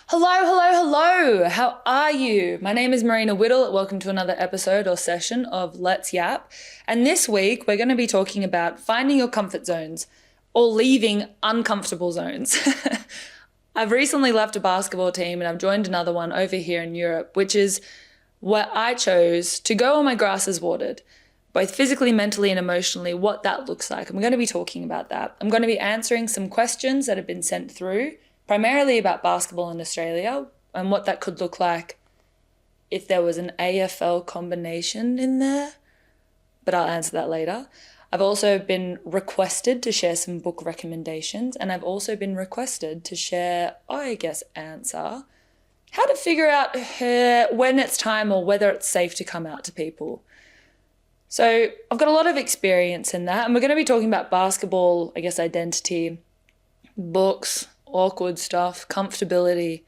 Hello, hello, hello. How are you? My name is Marena. Welcome to another episode or session of Let's Yap. And this week we're going to be talking about finding your comfort zones or leaving uncomfortable zones. I've recently left a basketball team and I've joined another one over here in Europe, which is where I chose to go when my grass is watered, both physically, mentally, and emotionally, what that looks like. And we're going to be talking about that. I'm going to be answering some questions that have been sent through, primarily about basketball in Australia and what that could look like if there was an AFL combination in there, but I'll answer that later. I've also been requested to share some book recommendations, and I've also been requested to share, answer how to figure out when it's time or whether it's safe to come out to people. So I've got a lot of experience in that, and we're going to be talking about basketball, identity, books, awkward stuff, comfortability,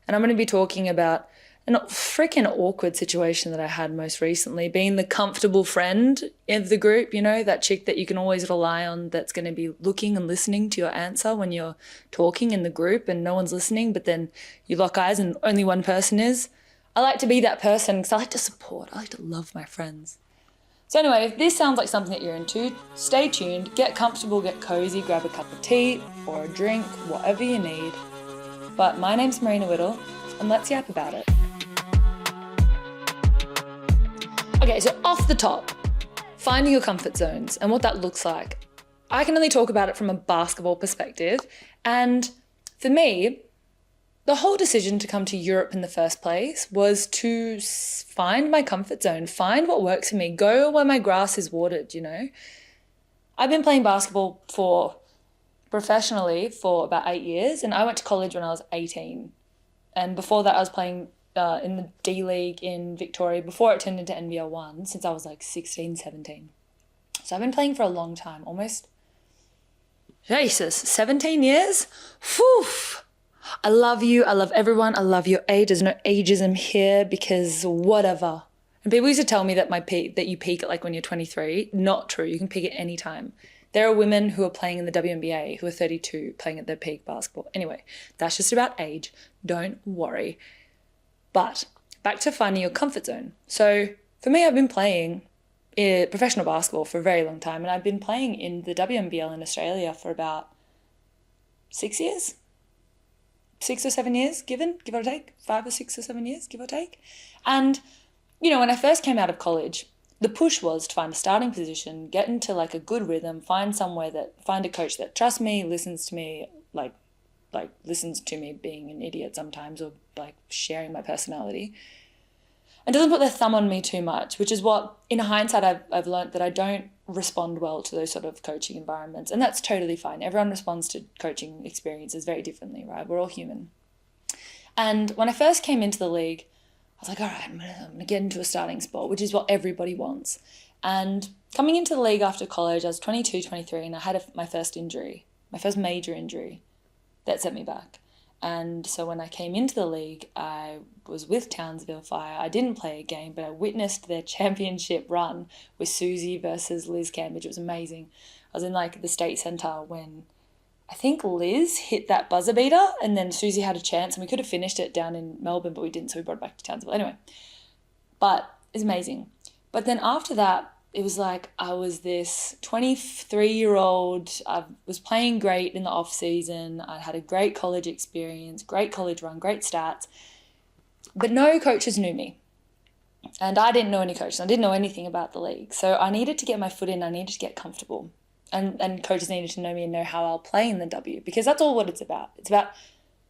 and I'm going to be talking about a freaking awkward situation that I had most recently, being the comfortable friend of the group, that chick that you can always rely on that's going to be looking and listening to your answer when you're talking in the group and no one's listening, but then you lock eyes and only one person is. I like to be that person because I like to support, I like to love my friends. So anyway, if this sounds like something that you're into, stay tuned, get comfortable, get cozy, grab a cup of tea or a drink, whatever you need. But my name's Marena Whittle, and let's yap about it. Okay, so off the top, finding your comfort zones and what that looks like. I can only talk about it from a basketball perspective, and for me, the whole decision to come to Europe in the first place was to find my comfort zone, find what works for me, go where my grass is watered, I've been playing basketball professionally for about 8 years, and I went to college when I was 18. And before that, I was playing in the D League in Victoria before it turned into NBL 1 since I was like 16, 17. So I've been playing for a long time, almost, 17 years? Whew! I love you. I love everyone. I love your age. There's no ageism here because whatever. And people used to tell me that that you peak at like when you're 23. Not true. You can peak at any time. There are women who are playing in the WNBL who are 32 playing at their peak basketball. Anyway, that's just about age. Don't worry. But back to finding your comfort zone. So for me, I've been playing professional basketball for a very long time, and I've been playing in the WNBL in Australia for about 6 years. 6 or 7 years, give or take, 5 or 6 or 7 years, give or take. And, when I first came out of college, the push was to find a starting position, get into like a good rhythm, find a coach that trusts me, listens to me, like listens to me being an idiot sometimes or like sharing my personality, and doesn't put their thumb on me too much, which is what, in hindsight, I've learned that I don't respond well to those sort of coaching environments. And that's totally fine. Everyone responds to coaching experiences very differently, right? We're all human. And when I first came into the league, I was like, all right, I'm going to get into a starting spot, which is what everybody wants. And coming into the league after college, I was 22, 23, and I had my first major injury that set me back. And so when I came into the league, I was with Townsville Fire. I didn't play a game, but I witnessed their championship run with Susie versus Liz Cambridge. It was amazing. I was in like the state centre when I think Liz hit that buzzer beater, and then Susie had a chance, and we could have finished it down in Melbourne, but we didn't, so we brought it back to Townsville. Anyway, but it's amazing. But then after that, it was like I was this 23-year-old. I was playing great in the off season. I had a great college experience, great college run, great stats. But no coaches knew me. And I didn't know any coaches. I didn't know anything about the league. So I needed to get my foot in. I needed to get comfortable. And coaches needed to know me and know how I'll play in the W, because that's all what it's about. It's about,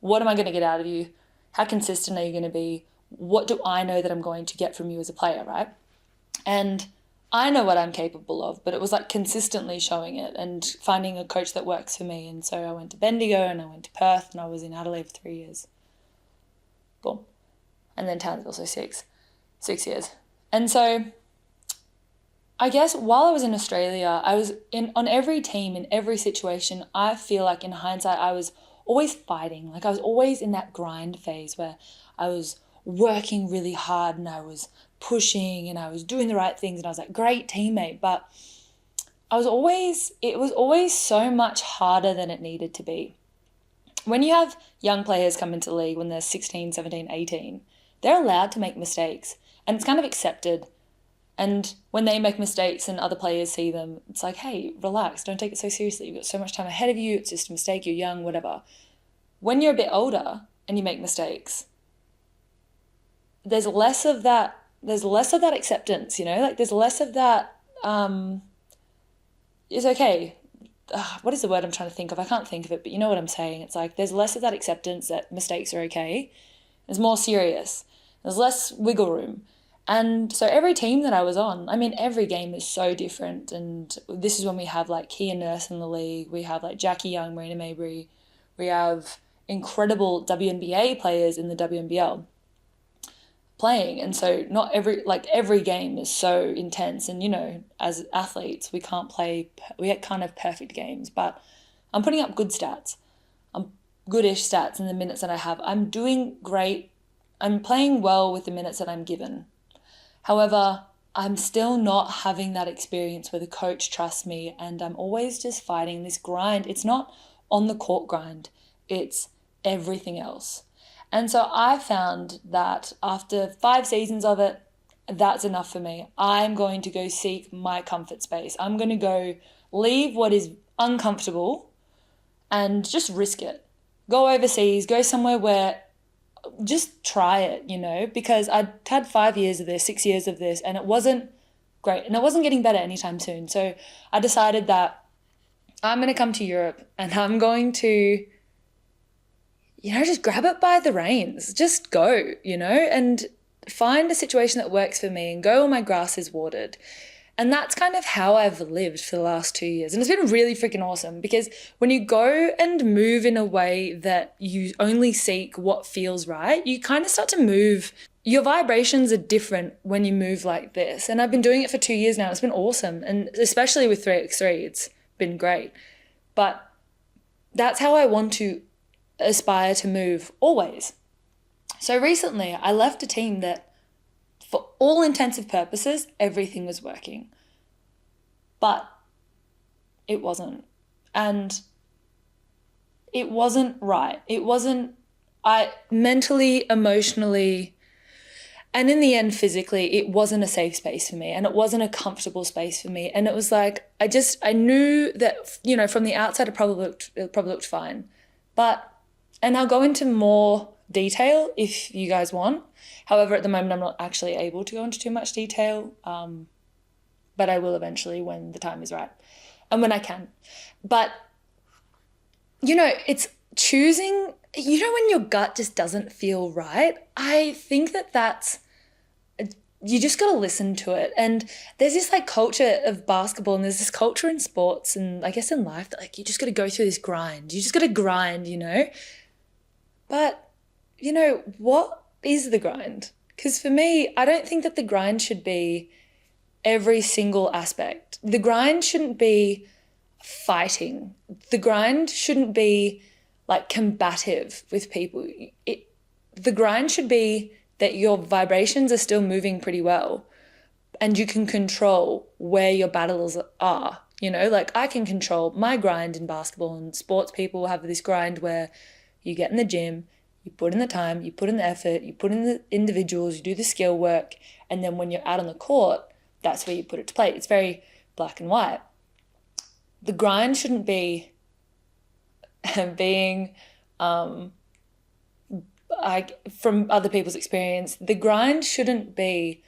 what am I going to get out of you? How consistent are you going to be? What do I know that I'm going to get from you as a player, right? And I know what I'm capable of, but it was like consistently showing it and finding a coach that works for me. And so I went to Bendigo and I went to Perth and I was in Adelaide for 3 years. Boom. And then Townsville, so 6 years. And so I guess while I was in Australia, I was on every team, in every situation. I feel like in hindsight, I was always fighting. Like I was always in that grind phase where I was working really hard and I was pushing and I was doing the right things and I was like great teammate, but it was always so much harder than it needed to be. when you have young players come into the league when they're 16, 17, 18, they're allowed to make mistakes and it's kind of accepted. And when they make mistakes and other players see them, it's like, hey, relax, don't take it so seriously. You've got so much time ahead of you. It's just a mistake. You're young, whatever. When you're a bit older and you make mistakes, there's less of that acceptance, you know, like there's less of that, it's okay. What is the word I'm trying to think of? I can't think of it, but you know what I'm saying. It's like there's less of that acceptance that mistakes are okay. It's more serious. There's less wiggle room. And so every team that I was on, I mean, every game is so different. And this is when we have like Kia Nurse in the league. We have like Jackie Young, Marena Mabry. We have incredible WNBA players in the WNBL playing. And so not every game is so intense. And, you know, as athletes, we can't have perfect games, but I'm putting up good stats. I'm goodish stats in the minutes that I have. I'm doing great. I'm playing well with the minutes that I'm given. However, I'm still not having that experience where the coach trusts me and I'm always just fighting this grind. It's not on the court grind, it's everything else. And so I found that after 5 seasons of it, that's enough for me. I'm going to go seek my comfort space. I'm going to go leave what is uncomfortable and just risk it. Go overseas, go somewhere where just try it, you know, because I'd had 5 years of this, 6 years of this, and it wasn't great and it wasn't getting better anytime soon. So I decided that I'm going to come to Europe and I'm going to, you know, just grab it by the reins, just go, you know, and find a situation that works for me and go where my grass is watered. And that's kind of how I've lived for the last 2 years. And it's been really freaking awesome because when you go and move in a way that you only seek what feels right, you kind of start to move. Your vibrations are different when you move like this. And I've been doing it for 2 years now. It's been awesome. And especially with 3x3, it's been great. But that's how I want to aspire to move always. So recently I left a team that for all intensive purposes, everything was working. But it wasn't. And it wasn't right. I mentally, emotionally, and in the end, physically, it wasn't a safe space for me and it wasn't a comfortable space for me. And it was like, I knew that, you know, from the outside, it probably looked fine. And I'll go into more detail if you guys want. However, at the moment, I'm not actually able to go into too much detail, but I will eventually when the time is right and when I can. But, you know, it's choosing, you know, when your gut just doesn't feel right, I think you just got to listen to it. And there's this like culture of basketball and there's this culture in sports and I guess in life that like you just got to go through this grind. You just got to grind, you know. But, you know, what is the grind? Because for me, I don't think that the grind should be every single aspect. The grind shouldn't be fighting. The grind shouldn't be like combative with people. The grind should be that your vibrations are still moving pretty well and you can control where your battles are. You know, like I can control my grind in basketball, and sports people have this grind where you get in the gym, you put in the time, you put in the effort, you put in the individuals, you do the skill work, and then when you're out on the court, that's where you put it to play. It's very black and white. The grind shouldn't be being, from other people's experience, the grind shouldn't be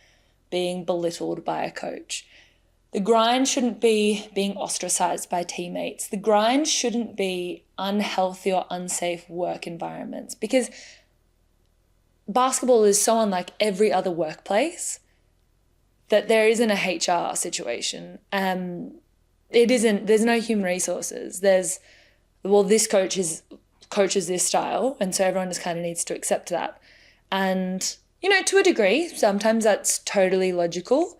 being belittled by a coach. The grind shouldn't be being ostracized by teammates. The grind shouldn't be unhealthy or unsafe work environments, because basketball is so unlike every other workplace that there isn't a HR situation. There's no human resources. This coaches this style, and so everyone just kind of needs to accept that. And, you know, to a degree, sometimes that's totally logical.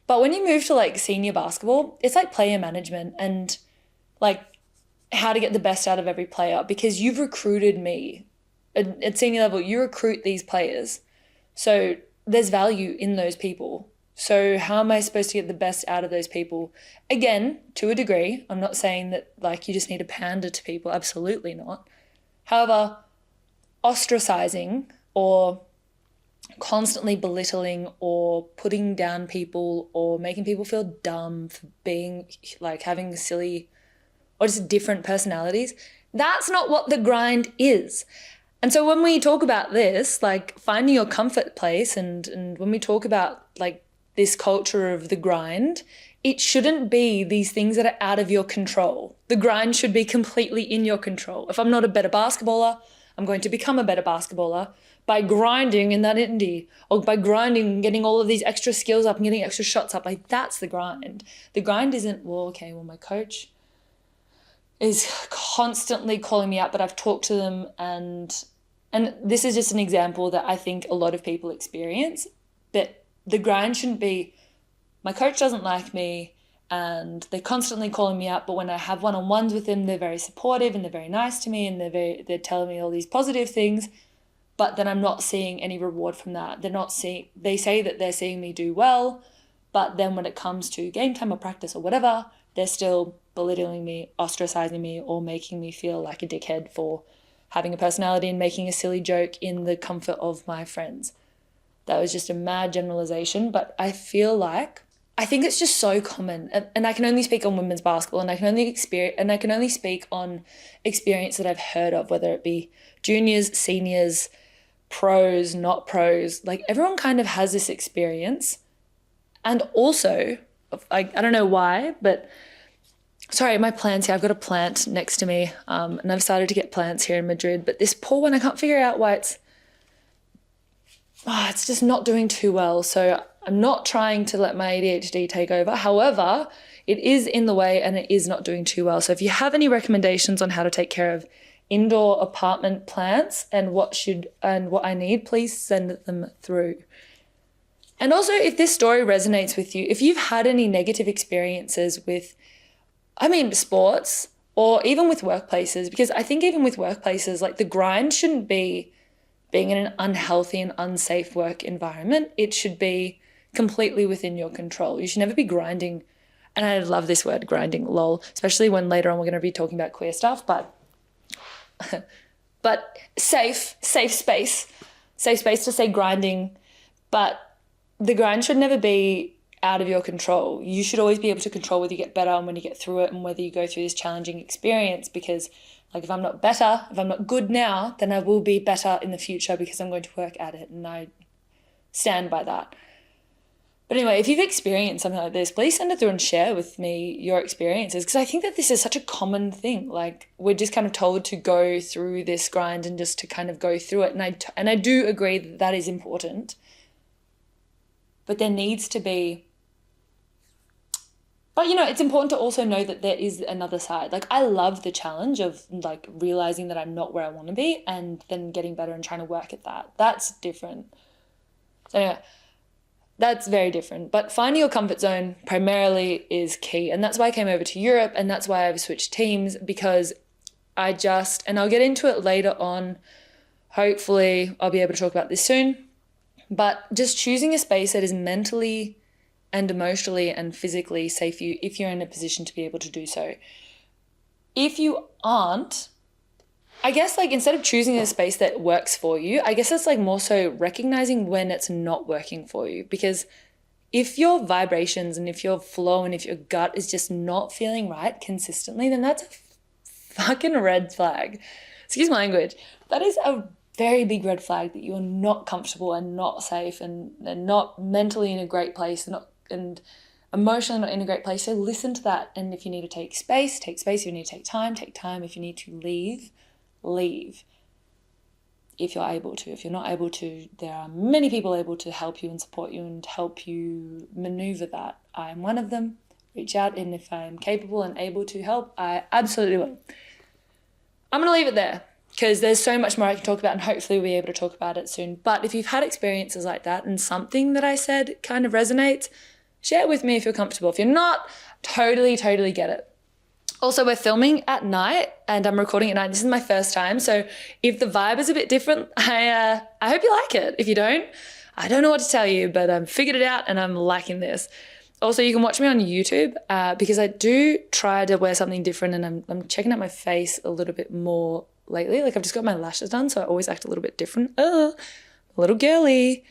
But when you move to like senior basketball, it's like player management and like how to get the best out of every player, because you've recruited me at senior level. You recruit these players. So there's value in those people. So how am I supposed to get the best out of those people? Again, to a degree, I'm not saying that like you just need to pander to people. Absolutely not. However, ostracizing or constantly belittling or putting down people or making people feel dumb for being like having silly or just different personalities, that's not what the grind is. And so when we talk about this, like finding your comfort place and when we talk about like this culture of the grind, it shouldn't be these things that are out of your control. The grind should be completely in your control. If I'm not a better basketballer, I'm going to become a better basketballer by grinding in that indie, or by grinding and getting all of these extra skills up and getting extra shots up. Like that's the grind. The grind isn't, well, my coach is constantly calling me out, but I've talked to them and this is just an example that I think a lot of people experience, that the grind shouldn't be, my coach doesn't like me and they're constantly calling me out, but when I have one-on-ones with them, they're very supportive and they're very nice to me and they're telling me all these positive things, but then I'm not seeing any reward from that. They say that they're seeing me do well, but then when it comes to game time or practice or whatever, they're still belittling me, ostracizing me, or making me feel like a dickhead for having a personality and making a silly joke in the comfort of my friends. That was just a mad generalization, but I think it's just so common, and I can only speak on women's basketball, and I can only speak on experience that I've heard of, whether it be juniors, seniors, pros, not pros. Like everyone kind of has this experience, and also, I don't know why, but sorry, my plants here. I've got a plant next to me, and I've started to get plants here in Madrid, but this poor one, I can't figure out why it's just not doing too well. So I'm not trying to let my ADHD take over. However, it is in the way and it is not doing too well. So if you have any recommendations on how to take care of indoor apartment plants and what I need, please send them through. And also, if this story resonates with you, if you've had any negative experiences with, sports or even with workplaces, because I think even with workplaces, like the grind shouldn't be being in an unhealthy and unsafe work environment. It should be completely within your control. You should never be grinding. And I love this word, grinding, lol, especially when later on we're going to be talking about queer stuff, but safe space to say grinding, but the grind should never be out of your control. You should always be able to control whether you get better and when you get through it and whether you go through this challenging experience, because like if I'm not good now, then I will be better in the future because I'm going to work at it, and I stand by that. But anyway, if you've experienced something like this, please send it through and share with me your experiences, because I think that this is such a common thing. Like we're just kind of told to go through this grind and just to kind of go through it. And I do agree that that is important, but there needs to be, but it's important to also know that there is another side. Like I love the challenge of like realizing that I'm not where I want to be and then getting better and trying to work at that. That's different. So anyway, that's very different. But finding your comfort zone primarily is key. And that's why I came over to Europe, and that's why I've switched teams, because and I'll get into it later on. Hopefully I'll be able to talk about this soon. But just choosing a space that is mentally and emotionally and physically safe for you if you're in a position to be able to do so. If you aren't, I guess like instead of choosing a space that works for you, I guess it's like more so recognizing when it's not working for you. Because if your vibrations and if your flow and if your gut is just not feeling right consistently, then that's a fucking red flag. Excuse my language. That is a very big red flag that you are not comfortable and not safe and not mentally in a great place and emotionally not in a great place. So listen to that. And if you need to take space. If you need to take time. If you need to leave. If you're able to. If you're not able to, there are many people able to help you and support you and help you maneuver that. I am one of them. Reach out, and if I am capable and able to help, I absolutely will. I'm going to leave it there because there's so much more I can talk about, and hopefully we'll be able to talk about it soon. But if you've had experiences like that and something that I said kind of resonates, share it with me if you're comfortable. If you're not, totally get it. Also, we're filming at night and I'm recording at night. This is my first time. So if the vibe is a bit different, I hope you like it. If you don't, I don't know what to tell you, but I've figured it out and I'm liking this. Also, you can watch me on YouTube because I do try to wear something different, and I'm checking out my face a little bit more lately. Like I've just got my lashes done, so I always act a little bit different. A little girly.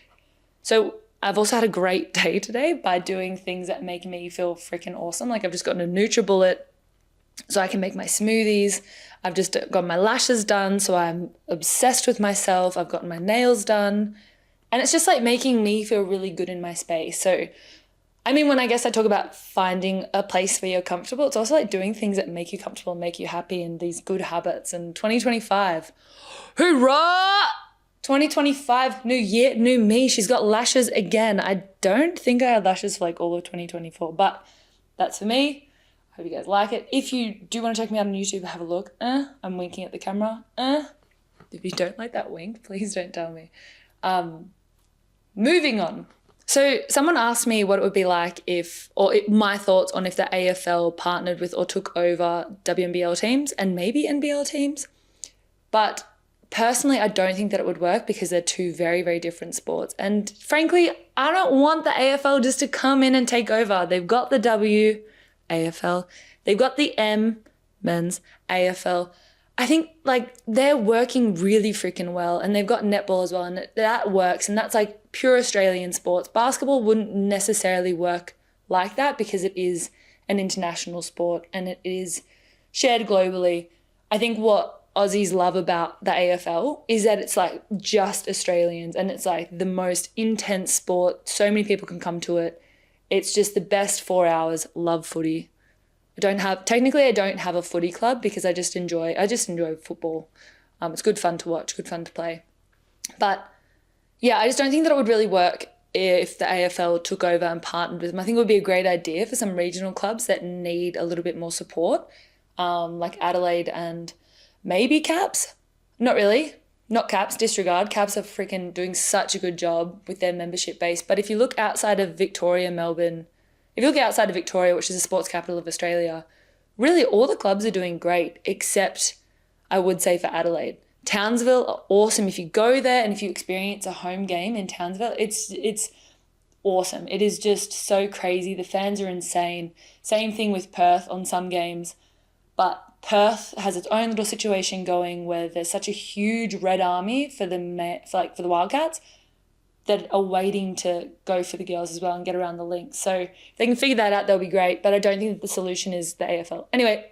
So I've also had a great day today by doing things that make me feel freaking awesome. Like I've just gotten a NutriBullet so I can make my smoothies. I've just got my lashes done, so I'm obsessed with myself. I've gotten my nails done. And it's just like making me feel really good in my space. So, I mean, when I guess I talk about finding a place where you're comfortable, it's also like doing things that make you comfortable and make you happy and these good habits. And 2025, hoorah! 2025, new year, new me. She's got lashes again. I don't think I had lashes for like all of 2024, but that's for me. Hope you guys like it. If you do want to check me out on YouTube, have a look. I'm winking at the camera. If you don't like that wink, please don't tell me. Moving on. So someone asked me what it would be like my thoughts on if the AFL partnered with or took over WNBL teams and maybe NBL teams. But personally, I don't think that it would work because they're two very, very different sports. And frankly, I don't want the AFL just to come in and take over. They've got the W, AFL. They've got the M, men's AFL. I think like they're working really freaking well, and they've got netball as well, and that works, and that's like pure Australian sports. Basketball wouldn't necessarily work like that because it is an international sport and it is shared globally. I think what Aussies love about the AFL is that it's like just Australians, and it's like the most intense sport. So many people can come to it. It's just the best 4 hours. Love footy. I don't have a footy club because I just enjoy football. It's good fun to watch, good fun to play. But yeah, I just don't think that it would really work if the AFL took over and partnered with them. I think it would be a great idea for some regional clubs that need a little bit more support, like Adelaide and maybe Caps. Not really. Not Caps, disregard. Caps are freaking doing such a good job with their membership base. But if you look outside of Victoria, Melbourne, if you look outside of Victoria, which is the sports capital of Australia, really all the clubs are doing great, except I would say for Adelaide. Townsville are awesome. If you go there and if you experience a home game in Townsville, it's awesome. It is just so crazy. The fans are insane. Same thing with Perth on some games. But Perth has its own little situation going where there's such a huge red army for the Wildcats that are waiting to go for the girls as well and get around the links. So if they can figure that out, that'll be great. But I don't think that the solution is the AFL. Anyway,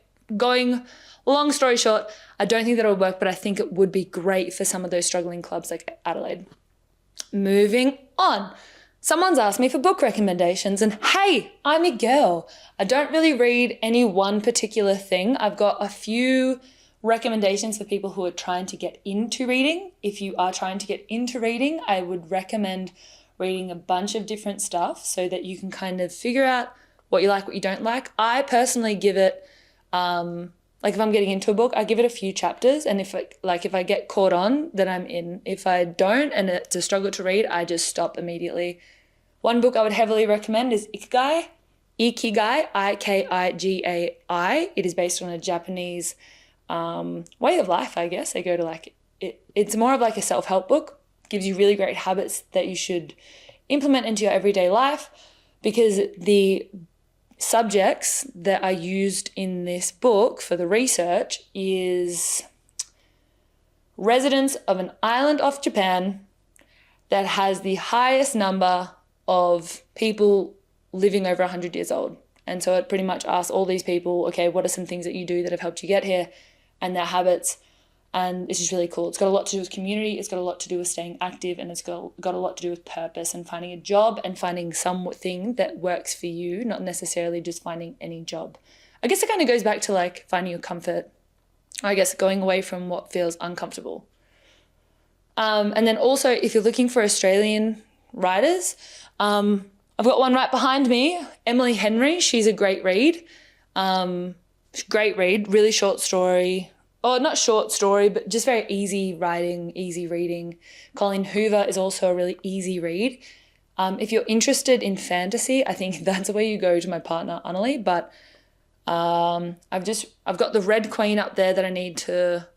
long story short, I don't think that it would work, but I think it would be great for some of those struggling clubs like Adelaide. Moving on. Someone's asked me for book recommendations, and hey, I'm a girl. I don't really read any one particular thing. I've got a few recommendations for people who are trying to get into reading. If you are trying to get into reading, I would recommend reading a bunch of different stuff so that you can kind of figure out what you like, what you don't like. I personally give it, like if I'm getting into a book, I give it a few chapters, and if I get caught on, then I'm in. If I don't and it's a struggle to read, I just stop immediately. One book I would heavily recommend is Ikigai, Ikigai. It is based on a Japanese way of life, I guess. They go to it's more of like a self-help book. Gives you really great habits that you should implement into your everyday life, because the subjects that are used in this book for the research is residents of an island off Japan that has the highest number of people living over 100 years old. And so it pretty much asks all these people, okay, what are some things that you do that have helped you get here, and their habits. And it's just really cool. It's got a lot to do with community. It's got a lot to do with staying active, and it's got a lot to do with purpose and finding a job and finding something that works for you, not necessarily just finding any job. I guess it kind of goes back to like finding your comfort, or I guess going away from what feels uncomfortable. And then also, if you're looking for Australian writers, I've got one right behind me, Emily Henry. She's a great read. Really short story. Or not short story, but just very easy writing, easy reading. Colleen Hoover is also a really easy read. If you're interested in fantasy, I think that's where you go to my partner, Annalie. But I've got The Red Queen up there that I need to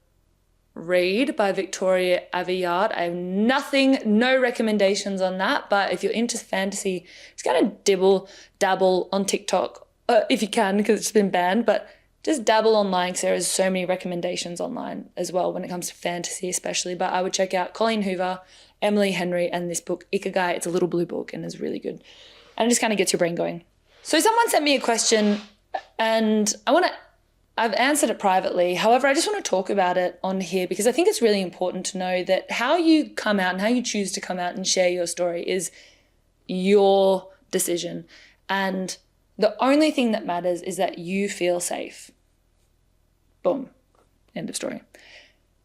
read by Victoria Aveyard. I have no recommendations on that, but if you're into fantasy, just kind of dabble on TikTok if you can, because it's been banned, but just dabble online, because there is so many recommendations online as well when it comes to fantasy especially. But I would check out Colleen Hoover, Emily Henry, and this book, Ikigai. It's a little blue book and is really good. And it just kind of gets your brain going. So someone sent me a question and I've answered it privately. However, I just want to talk about it on here because I think it's really important to know that how you come out and how you choose to come out and share your story is your decision. And the only thing that matters is that you feel safe. Boom. End of story.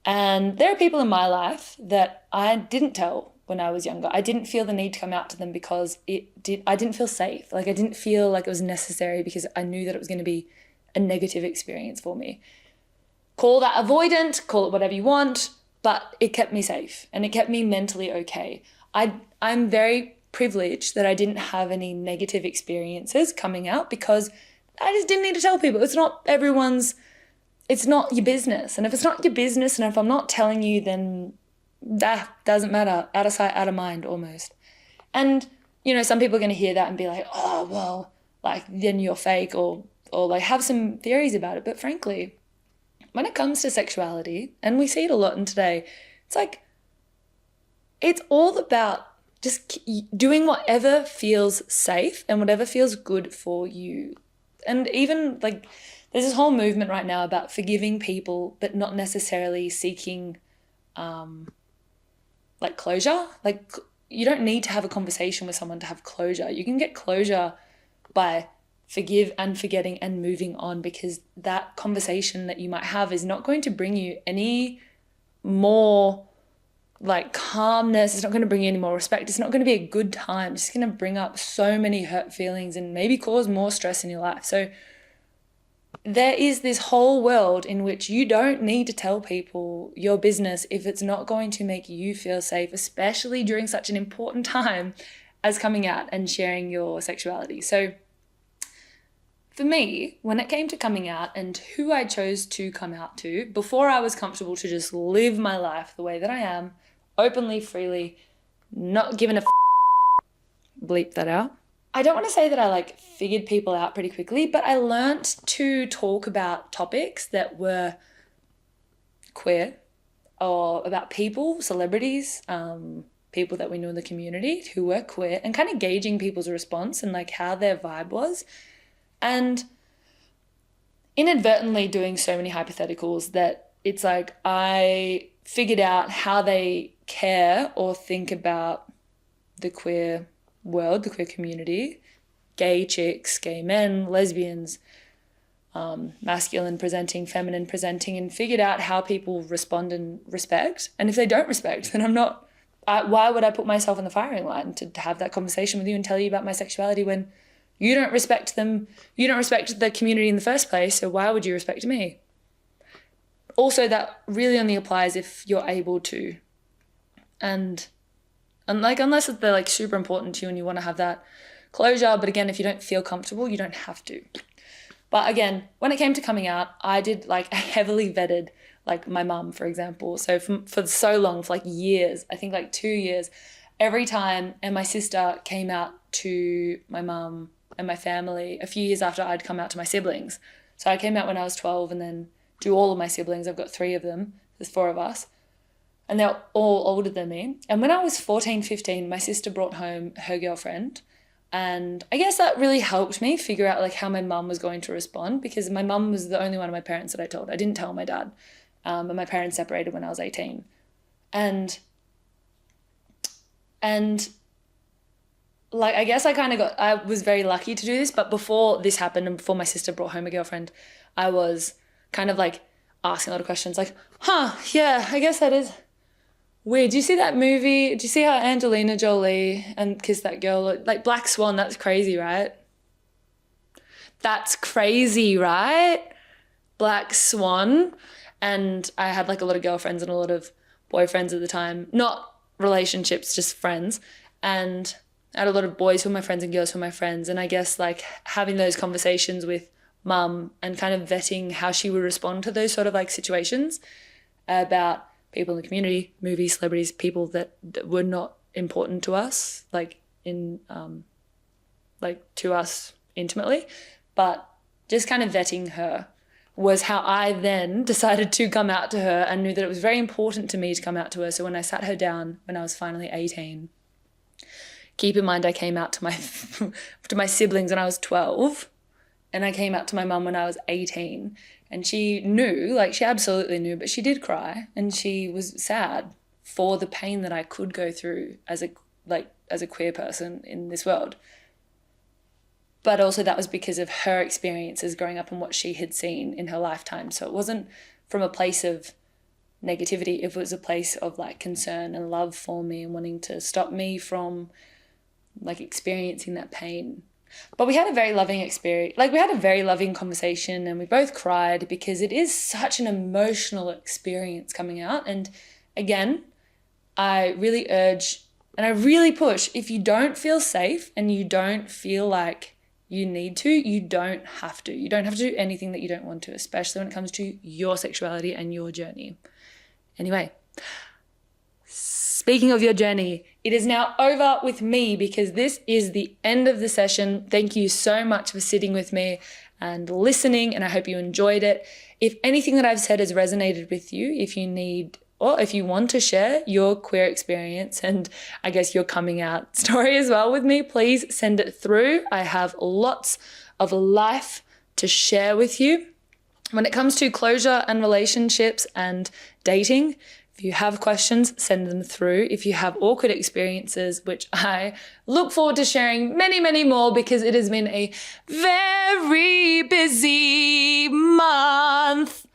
And there are people in my life that I didn't tell when I was younger. I didn't feel the need to come out to them because I didn't feel safe. Like I didn't feel like it was necessary because I knew that it was going to be a negative experience for me. Call that avoidant, call it whatever you want, but it kept me safe and it kept me mentally okay. I'm very privileged that I didn't have any negative experiences coming out because I just didn't need to tell people. It's not your business. And if it's not your business and if I'm not telling you, then that doesn't matter. Out of sight, out of mind almost. And, some people are going to hear that and be like, oh, well, like then you're fake or like have some theories about it. But frankly, when it comes to sexuality, and we see it a lot in today, it's like, it's all about just doing whatever feels safe and whatever feels good for you. And even like there's this whole movement right now about forgiving people, but not necessarily seeking like closure. Like you don't need to have a conversation with someone to have closure. You can get closure by forgive and forgetting and moving on, because that conversation that you might have is not going to bring you any more like calmness. It's not going to bring you any more respect. It's not going to be a good time. It's going to bring up so many hurt feelings and maybe cause more stress in your life. So there is this whole world in which you don't need to tell people your business if it's not going to make you feel safe, especially during such an important time as coming out and sharing your sexuality. So for me, when it came to coming out and who I chose to come out to, before I was comfortable to just live my life the way that I am, openly, freely, not giving a bleep that out. I don't want to say that I like figured people out pretty quickly, but I learnt to talk about topics that were queer or about people, celebrities, people that we knew in the community who were queer, and kind of gauging people's response and like how their vibe was. And inadvertently doing so many hypotheticals that it's like I figured out how they care or think about the queer world, the queer community, gay chicks, gay men, lesbians, masculine presenting, feminine presenting, and figured out how people respond and respect. And if they don't respect, then why would I put myself in the firing line to have that conversation with you and tell you about my sexuality when you don't respect them, you don't respect the community in the first place, so why would you respect me? Also, that really only applies if you're able to. And like, unless they're like super important to you and you want to have that closure, but again, if you don't feel comfortable, you don't have to. But again, when it came to coming out, I did like heavily vetted like my mum, for example. So for so long, for like years, I think like 2 years, every time, and my sister came out to my mum and my family a few years after I'd come out to my siblings. So I came out when I was 12 and then to all of my siblings. I've got 3 of them. There's 4 of us. And they're all older than me. And when I was 14, 15, my sister brought home her girlfriend. And I guess that really helped me figure out like how my mum was going to respond, because my mum was the only one of my parents that I told. I didn't tell my dad. And my parents separated when I was 18. And like, I guess I was very lucky to do this, but before this happened and before my sister brought home a girlfriend, I was kind of like asking a lot of questions like, yeah, I guess that is weird. Do you see that movie? Do you see how Angelina Jolie and kissed that girl? Like Black Swan, that's crazy, right? That's crazy, right? Black Swan. And I had like a lot of girlfriends and a lot of boyfriends at the time, not relationships, just friends. And I had a lot of boys who were my friends and girls who were my friends. And I guess like having those conversations with mum and kind of vetting how she would respond to those sort of like situations about people in the community, movies, celebrities, people that were not important to us, like in like to us intimately, but just kind of vetting her was how I then decided to come out to her and knew that it was very important to me to come out to her. So when I sat her down when I was finally 18, keep in mind I came out to my to my siblings when I was 12, and I came out to my mum when I was 18, and she knew, like she absolutely knew, but she did cry and she was sad for the pain that I could go through as a queer person in this world. But also that was because of her experiences growing up and what she had seen in her lifetime. So it wasn't from a place of negativity. It was a place of like concern and love for me and wanting to stop me from like experiencing that pain. But we had a very loving experience. Like we had a very loving conversation and we both cried because it is such an emotional experience coming out. And again, I really urge and I really push, if you don't feel safe and you don't feel like you need to, you don't have to. You don't have to do anything that you don't want to, especially when it comes to your sexuality and your journey. Anyway, speaking of your journey, it is now over with me because this is the end of the session. Thank you so much for sitting with me and listening, and I hope you enjoyed it. If anything that I've said has resonated with you, if you need or if you want to share your queer experience and I guess your coming out story as well with me, please send it through. I have lots of life to share with you. When it comes to closure and relationships and dating, if you have questions, send them through. If you have awkward experiences, which I look forward to sharing many, many more because it has been a very busy month,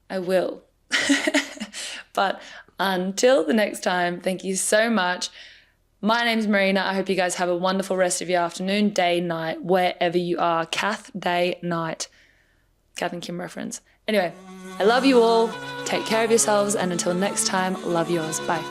I will. But until the next time, thank you so much. My name's Marena. I hope you guys have a wonderful rest of your afternoon, day, night, wherever you are. Kath, day, night. Kath and Kim reference. Anyway, I love you all. Take care of yourselves. And until next time, love yours. Bye.